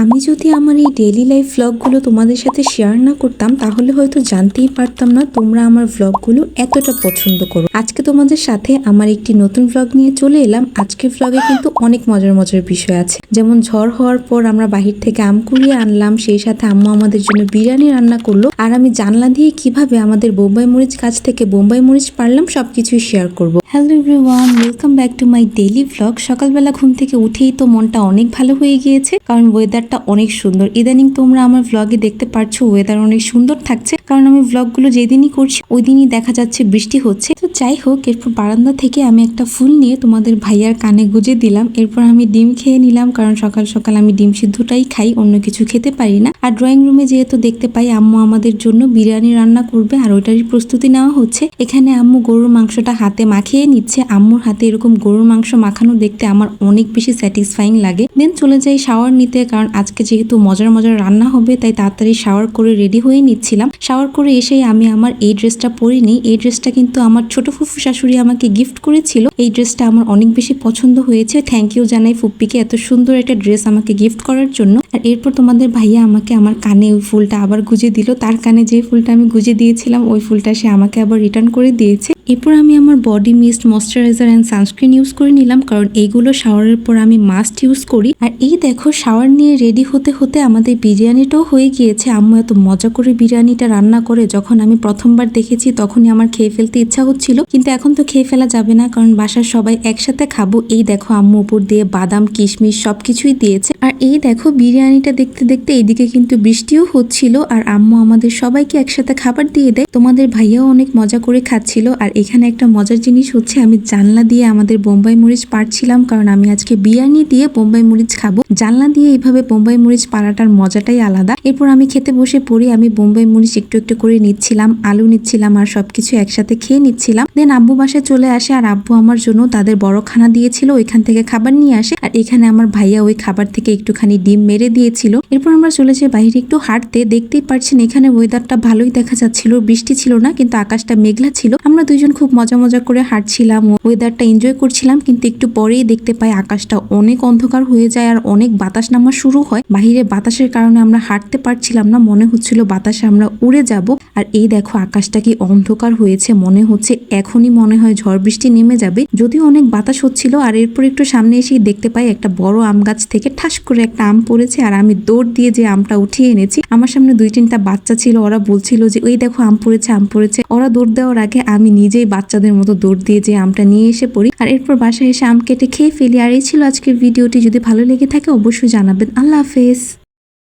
আমি যদি আমার এই ডেইলি লাইফ ভ্লগগুলো তোমাদের সাথে শেয়ার না করতাম তাহলে হয়তো জানতেই পারতাম না তোমরা আমার ভ্লগগুলো এতটা পছন্দ করো। আজকে তোমাদের সাথে আমার একটি নতুন ভ্লগ নিয়ে চলে এলাম। আজকের ভ্লগে কিন্তু অনেক মজার মজার বিষয় আছে, যেমন ঝড় হওয়ার পর আমরা বাহির থেকে আম কুড়িয়ে আনলাম, সেই সাথে আম্মু আমাদের জন্য বিরিয়ানি রান্না করলো, আর আমি জানলা দিয়ে কিভাবে আমাদের বোম্বাই মরিচ গাছ থেকে বোম্বাই মরিচ পারলাম সবকিছুই শেয়ার করব। Hello everyone, welcome back to my daily vlog. সকালবেলা ঘুম থেকে উঠেই তো মনটা অনেক ভালো হয়ে গিয়েছে, কারণ ওয়েদারটা অনেক সুন্দর। ইদানিং তোমরা আমার ভ্লগে দেখতে পারছো ওয়েদার অনেক সুন্দর থাকছে, কারণ আমি ভ্লগগুলো যেদিনই করছি ওই দিনই দেখা যাচ্ছে বৃষ্টি হচ্ছে। তো যাই হোক, এরপর বারান্দা থেকে আমি একটা ফুল নিয়ে তোমাদের ভাইয়ার কানে গুজে দিলাম। এরপর আমি ডিম খেয়ে নিলাম, কারণ সকাল সকাল আমি ডিম সিদ্ধটাই খাই, অন্য কিছু খেতে পারি না। আর ড্রয়িং রুমে যেহেতু দেখতে পাই আম্মু আমাদের জন্য বিরিয়ানি রান্না করবে, আর ওইটারই প্রস্তুতি নেওয়া হচ্ছে। এখানে আম্মু গরুর মাংসটা হাতে মাখিয়ে নিচ্ছে। আম্মুর হাতে এরকম গরুর মাংস মাখানো দেখতে আমার অনেক বেশি স্যাটিসফাইং লাগে। দেন চলে যাই শাওয়ার নিতে, কারণ আজকে যেহেতু মজার মজার রান্না হবে তাই তাড়াতাড়ি শাওয়ার করে রেডি হয়ে নিচ্ছিলাম। শাওয়ার করে এসেই আমি আমার এই ড্রেসটা পরে নিই। এই ড্রেসটা কিন্তু আমার ছোট ফুফু শাশুড়ি আমাকে গিফট করেছিল। এই ড্রেসটা আমার অনেক বেশি পছন্দ হয়েছে। থ্যাংক ইউ জানাই ফুপ্পিকে এত সুন্দর একটা ড্রেস আমাকে গিফট করার জন্য। আর এরপর তোমাদের ভাইয়া আমাকে আমার কানে ওই ফুলটা আবার গুজে দিল। তার কানে যে ফুলটা আমি গুজে দিয়েছিলাম ওই ফুলটা সে আমাকে আবার রিটার্ন করে দিয়েছে। এরপর আমি আমার body mist, moisturiser and sunscreen use করে নিলাম, কারণ এইগুলো শাওয়ারের পর আমি মাস্ট ইউজ করি। আর এই দেখো, শাওয়ার নিয়ে রেডি হতে হতে আমাদের বিরিয়ানিটাও হয়ে গিয়েছে। আম্মু এত মজা করে বিরিয়ানিটা রান্না করে, যখন আমি প্রথমবার দেখেছি তখনই আমার খেয়ে ফেলতে ইচ্ছা হচ্ছিল, কিন্তু এখন তো খেয়ে ফেলা যাবে না, কারণ বাসার সবাই একসাথে খাবো। এই দেখো, আম্মু উপর দিয়ে বাদাম কিশমিশ সবকিছুই দিয়েছে। আর এই দেখো, বিরিয়ানিটা দেখতে দেখতে এইদিকে কিন্তু বৃষ্টিও হচ্ছিল, আর আম্মু আমাদের সবাইকে একসাথে খাবার দিয়ে দেয়। তোমাদের ভাইয়াও অনেক মজা করে খাচ্ছিল। আর এখানে একটা মজার জিনিস হচ্ছে, আমি জানলা দিয়ে আমাদের বোম্বাই মরিচ পাড়ছিলাম, কারণ আমি আজকে বিরিয়ানি দিয়ে বোম্বাই মরিচ খাবো। জানলা দিয়ে এইভাবে বোম্বাই মরিচ পাড়াটার মজাটাই আলাদা। এরপর আমি খেতে বসে পড়ি। আমি বোম্বাই মরিচ একটু একটু করে নিচ্ছিলাম, আলু নিচ্ছিলাম, আর সবকিছু একসাথে খেয়ে নিচ্ছিলাম। দেন আব্বু বাসায় চলে আসে, আর আব্বু আমার জন্য তাদের বড় খানা দিয়েছিল, ওইখান থেকে খাবার নিয়ে আসে। আর এখানে আমার ভাইয়া ওই খাবার থেকে একটুখানি ডিম মেরে দিয়েছিল। এরপর আমরা চলে যাই বাইরে একটু হাঁটতে। দেখতেই পারছেন এখানে ওয়েদারটা ভালোই দেখা যাচ্ছিল, বৃষ্টি ছিল না, কিন্তু আকাশটা মেঘলা ছিল। আমরা দুইজন খুব মজা মজা করে হাঁটছিলাম, ওয়েদারটা এনজয় করছিলাম। কিন্তু একটু পরেই দেখতে পাই আকাশটা অনেক অন্ধকার হয়ে যায়, আর অনেক বাতাস নামা শুরু হয়। বাহিরে বাতাসের কারণে আমরা হাঁটতে পারছিলাম না, মনে হচ্ছিল বাতাসে আমরা উড়ে যাব। আর এই দেখো, আকাশটা কি অন্ধকার হয়েছে, মনে হচ্ছে এখনই মনে হয় ঝড় বৃষ্টি নেমে যাবে, যদিও অনেক বাতাস হচ্ছিল। আর এরপর একটু সামনে এসেই দেখতে পাই একটা বড় আম গাছ থেকে ঠাস করে একটা আম পড়েছে, আর আমি দৌড় দিয়ে যে আমটা উঠিয়ে এনেছি। আমার সামনে 2-3টা বাচ্চা ছিল, ওরা বলছিল যে ওই দেখো আম পড়েছে আম পড়েছে। ওরা দৌড় দেওয়ার আগে আমি নিজেই বাচ্চাদের মতো দৌড় দিয়ে যে আমটা নিয়ে এসে পড়ি, আর এরপর বাসায় এসে আম কেটে খেয়ে ফেলি। আর এই ছিল আজকের ভিডিওটি। যদি ভালো লেগে থাকে অবশ্যই জানাবেন। আল্লাহ হাফেজ।